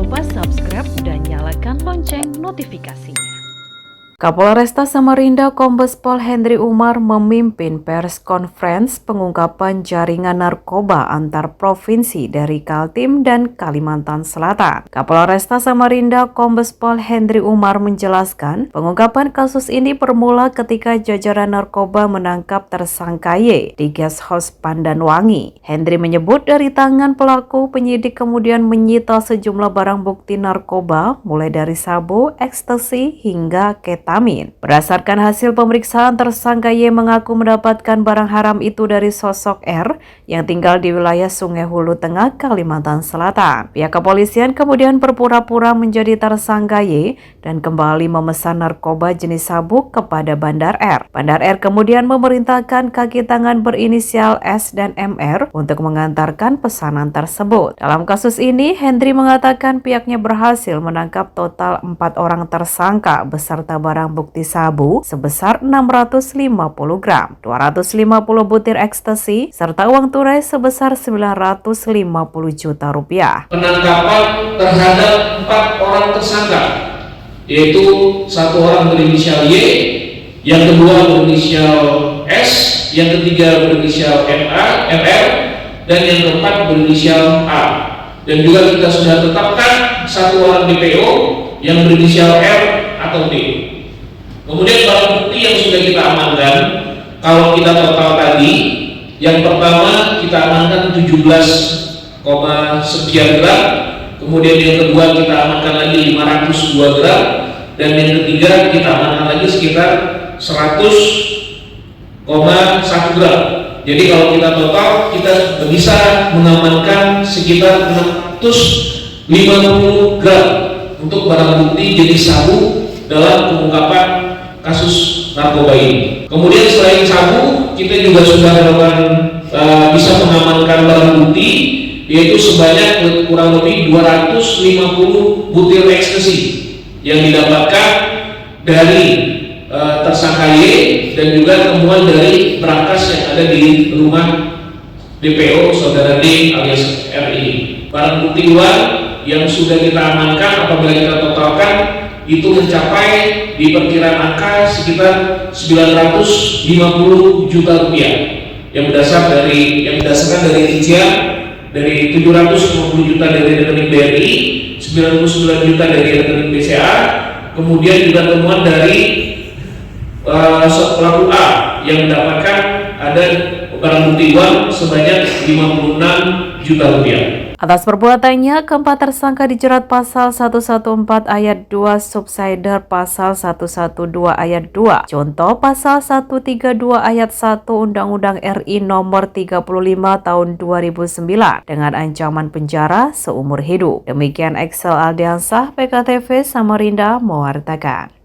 lupa subscribe dan nyalakan lonceng notifikasinya. Kapolresta Samarinda Kombes Pol Hendri Umar memimpin pers conference pengungkapan jaringan narkoba antar provinsi dari Kaltim dan Kalimantan Selatan. Kapolresta Samarinda Kombes Pol Hendri Umar menjelaskan pengungkapan kasus ini bermula ketika jajaran narkoba menangkap tersangka Y di guest house Pandanwangi. Hendri menyebut dari tangan pelaku penyidik kemudian menyita sejumlah barang bukti narkoba mulai dari sabu, ekstasi hingga ketamine. Berdasarkan hasil pemeriksaan, tersangka Y mengaku mendapatkan barang haram itu dari sosok R yang tinggal di wilayah Sungai Hulu Tengah, Kalimantan Selatan. Pihak kepolisian kemudian berpura-pura menjadi tersangka Y dan kembali memesan narkoba jenis sabu kepada Bandar R. Bandar R kemudian memerintahkan kaki tangan berinisial S dan MR untuk mengantarkan pesanan tersebut. Dalam kasus ini, Hendri mengatakan pihaknya berhasil menangkap total 4 orang tersangka beserta barang bukti sabu sebesar 650 gram, 250 butir ekstasi, serta uang tunai sebesar 950 juta rupiah. Penangkapan terhadap 4 orang tersangka, yaitu satu orang berinisial Y, yang kedua berinisial S, yang ketiga berinisial MR, dan yang keempat berinisial A. Dan juga kita sudah tetapkan satu orang DPO yang berinisial R atau D. Kemudian barang bukti yang sudah kita amankan, kalau kita total tadi, yang pertama kita amankan 17, sekian gram, kemudian yang kedua kita amankan lagi 502 gram, dan yang ketiga kita amankan lagi sekitar 100,1 gram. Jadi kalau kita total, kita bisa mengamankan sekitar 650 gram untuk barang bukti jenis sabu dalam pengungkapan kasus narkoba ini. Kemudian selain sabu, kita juga sudah melakukan bisa mengamankan barang bukti, yaitu sebanyak kurang lebih 250 butir ekstasi yang didapatkan dari tersangka Y dan juga temuan dari berangkas yang ada di rumah DPO saudara D alias R ini. Barang bukti uang yang sudah kita amankan apabila kita totalkan itu mencapai di perkiraan angka sekitar 950 juta rupiah yang berdasarkan dari rincian dari 750 juta dari rekening BRI, 99 juta dari rekening BCA, kemudian juga temuan dari pelaku A yang mendapatkan ada barang bukti uang sebanyak 56 juta rupiah. Atas perbuatannya, keempat tersangka dijerat pasal 114 ayat 2 subsider pasal 112 ayat 2. Contoh pasal 132 ayat 1 Undang-Undang RI nomor 35 tahun 2009 dengan ancaman penjara seumur hidup. Demikian Excel Aldiansah, PKTV Samarinda mewartakan.